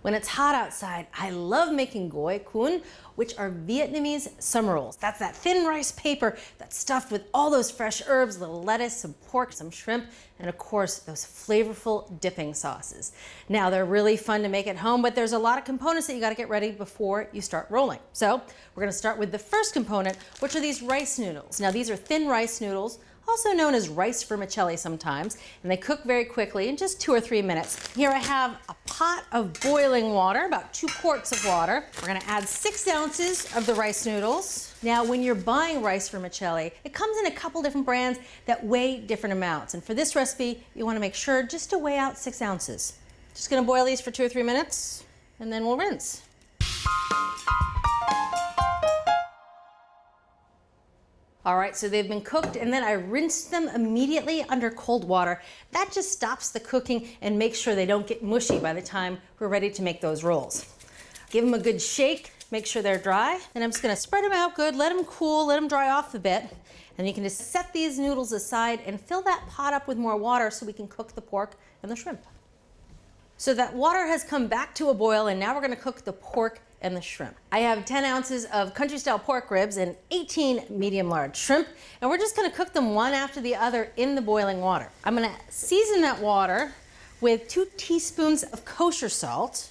When it's hot outside, I love making Gỏi Cuốn, which are Vietnamese summer rolls. That's that thin rice paper that's stuffed with all those fresh herbs, little lettuce, some pork, some shrimp, and of course, those flavorful dipping sauces. Now, they're really fun to make at home, but there's a lot of components that you gotta get ready before you start rolling. So, we're gonna start with the first component, which are these rice noodles. Now, these are thin rice noodles, also known as rice vermicelli sometimes, and they cook very quickly in just 2 or 3 minutes. Here I have a pot of boiling water, about 2 quarts of water. We're gonna add 6 ounces of the rice noodles. Now, when you're buying rice vermicelli, it comes in a couple different brands that weigh different amounts. And for this recipe, you wanna make sure just to weigh out 6 ounces. Just gonna boil these for 2 or 3 minutes, and then we'll rinse. All right, so they've been cooked and then I rinsed them immediately under cold water. That just stops the cooking and makes sure they don't get mushy by the time we're ready to make those rolls. Give them a good shake, make sure they're dry. And I'm just gonna spread them out good, let them cool, let them dry off a bit. And you can just set these noodles aside and fill that pot up with more water so we can cook the pork and the shrimp. So that water has come back to a boil and now we're gonna cook the pork and the shrimp. I have 10 ounces of country style pork ribs and 18 medium large shrimp, and we're just gonna cook them one after the other in the boiling water. I'm gonna season that water with 2 teaspoons of kosher salt,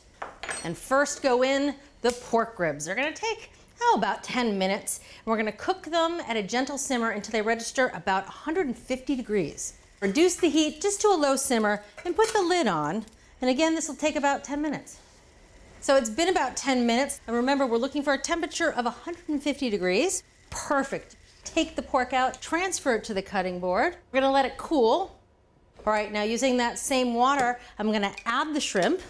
and first go in the pork ribs. They're gonna take, about 10 minutes, and we're gonna cook them at a gentle simmer until they register about 150 degrees. Reduce the heat just to a low simmer and put the lid on, and again, this will take about 10 minutes. So it's been about 10 minutes, and remember, we're looking for a temperature of 150 degrees. Perfect. Take the pork out, transfer it to the cutting board. We're gonna let it cool. All right, now using that same water, I'm gonna add the shrimp.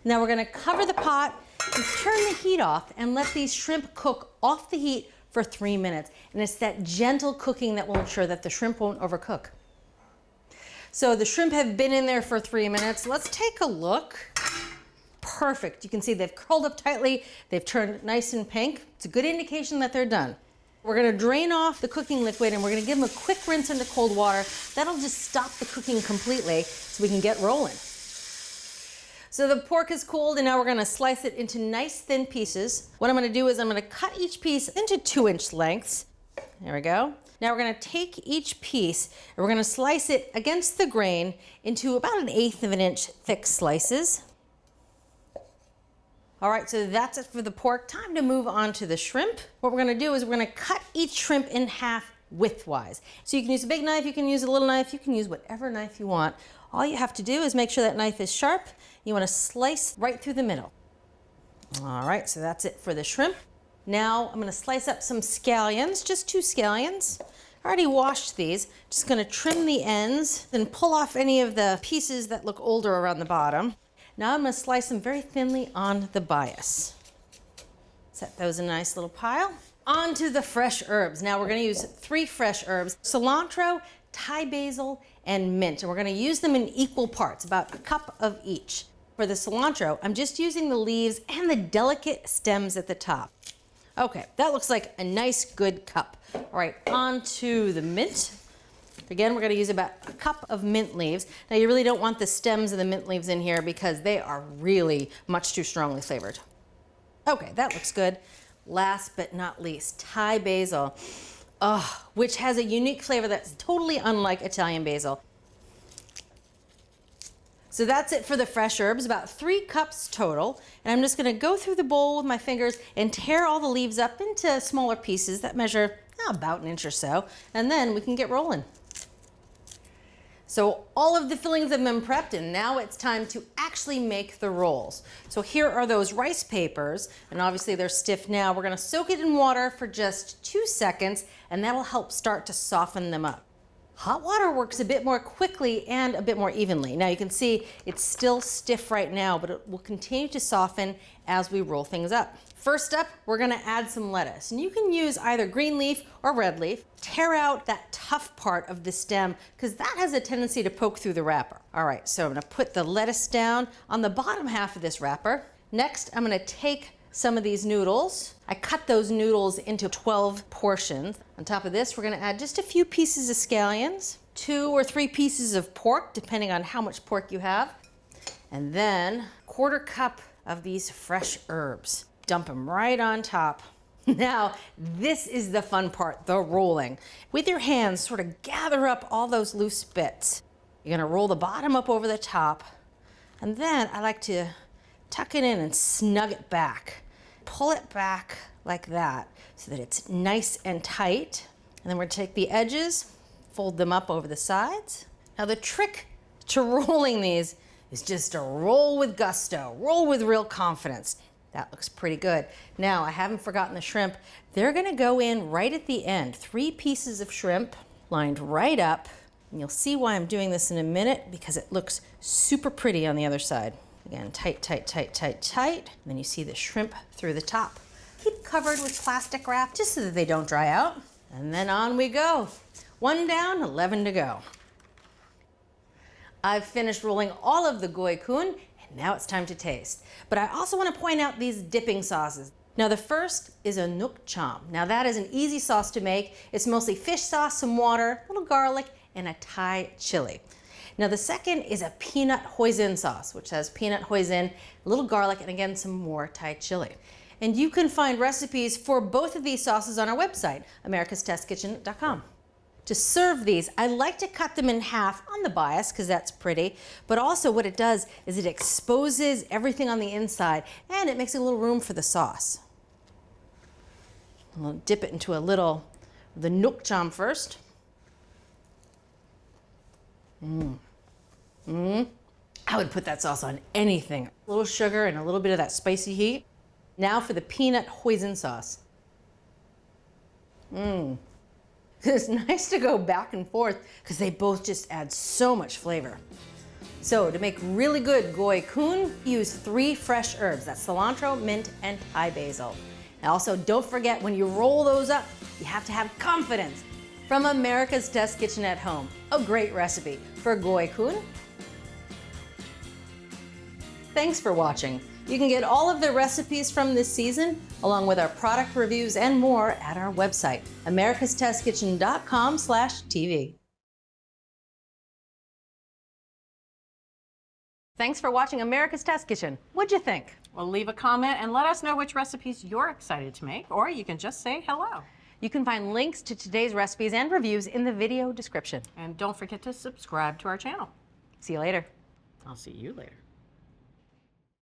Now we're gonna cover the pot and turn the heat off and let these shrimp cook off the heat for 3 minutes. And it's that gentle cooking that will ensure that the shrimp won't overcook. So the shrimp have been in there for 3 minutes. Let's take a look. Perfect. You can see they've curled up tightly. They've turned nice and pink. It's a good indication that they're done. We're gonna drain off the cooking liquid and we're gonna give them a quick rinse into cold water. That'll just stop the cooking completely so we can get rolling. So the pork is cooled and now we're gonna slice it into nice thin pieces. What I'm gonna do is I'm gonna cut each piece into 2-inch lengths. There we go. Now we're gonna take each piece and we're gonna slice it against the grain into about 1/8 of an inch thick slices. All right, so that's it for the pork. Time to move on to the shrimp. What we're gonna do is we're gonna cut each shrimp in half widthwise. So you can use a big knife, you can use a little knife, you can use whatever knife you want. All you have to do is make sure that knife is sharp. You wanna slice right through the middle. All right, so that's it for the shrimp. Now I'm gonna slice up some scallions, just 2 scallions. I already washed these. Just gonna trim the ends and pull off any of the pieces that look older around the bottom. Now I'm gonna slice them very thinly on the bias. Set those in a nice little pile. On to the fresh herbs. Now we're gonna use 3 fresh herbs: cilantro, Thai basil, and mint. And we're gonna use them in equal parts, about a cup of each. For the cilantro, I'm just using the leaves and the delicate stems at the top. Okay, that looks like a nice, good cup. All right, on to the mint. Again, we're gonna use about a cup of mint leaves. Now, you really don't want the stems of the mint leaves in here because they are really much too strongly flavored. Okay, that looks good. Last but not least, Thai basil, which has a unique flavor that's totally unlike Italian basil. So that's it for the fresh herbs, about 3 cups total. And I'm just gonna go through the bowl with my fingers and tear all the leaves up into smaller pieces that measure about 1 inch or so. And then we can get rolling. So all of the fillings have been prepped and now it's time to actually make the rolls. So here are those rice papers, and obviously they're stiff now. We're gonna soak it in water for just 2 seconds and that'll help start to soften them up. Hot water works a bit more quickly and a bit more evenly. Now you can see it's still stiff right now, but it will continue to soften as we roll things up. First up, we're gonna add some lettuce. And you can use either green leaf or red leaf. Tear out that tough part of the stem because that has a tendency to poke through the wrapper. All right, so I'm gonna put the lettuce down on the bottom half of this wrapper. Next, I'm gonna take some of these noodles. I cut those noodles into 12 portions. On top of this, we're gonna add just a few pieces of scallions, 2 or 3 pieces of pork, depending on how much pork you have. And then 1/4 cup of these fresh herbs. Dump them right on top. Now, this is the fun part, the rolling. With your hands, sort of gather up all those loose bits. You're gonna roll the bottom up over the top, and then I like to tuck it in and snug it back. Pull it back like that so that it's nice and tight. And then we're gonna take the edges, fold them up over the sides. Now the trick to rolling these is just to roll with gusto, roll with real confidence. That looks pretty good. Now, I haven't forgotten the shrimp. They're gonna go in right at the end. 3 pieces of shrimp lined right up. And you'll see why I'm doing this in a minute, because it looks super pretty on the other side. Again, tight, tight, tight, tight, tight. And then you see the shrimp through the top. Keep covered with plastic wrap just so that they don't dry out. And then on we go. 1 down, 11 to go. I've finished rolling all of the Gỏi Cuốn, and now it's time to taste. But I also want to point out these dipping sauces. Now the first is a nuoc cham. Now that is an easy sauce to make. It's mostly fish sauce, some water, a little garlic, and a Thai chili. Now the second is a peanut hoisin sauce, which has peanut hoisin, a little garlic, and again some more Thai chili. And you can find recipes for both of these sauces on our website, americastestkitchen.com. To serve these, I like to cut them in half on the bias because that's pretty, but also what it does is it exposes everything on the inside and it makes a little room for the sauce. I'll dip it into the nuoc cham first. I would put that sauce on anything. A little sugar and a little bit of that spicy heat. Now for the peanut hoisin sauce. It's nice to go back and forth because they both just add so much flavor. So to make really good Gỏi Cuốn, use 3 fresh herbs. That's cilantro, mint, and Thai basil. And also don't forget, when you roll those up, you have to have confidence. From America's Test Kitchen at Home, a great recipe for Gỏi Cuốn. Thanks for watching. You can get all of the recipes from this season, along with our product reviews and more at our website, americastestkitchen.com/TV. Thanks for watching America's Test Kitchen. What'd you think? Well, leave a comment and let us know which recipes you're excited to make, or you can just say hello. You can find links to today's recipes and reviews in the video description. And don't forget to subscribe to our channel. See you later. I'll see you later.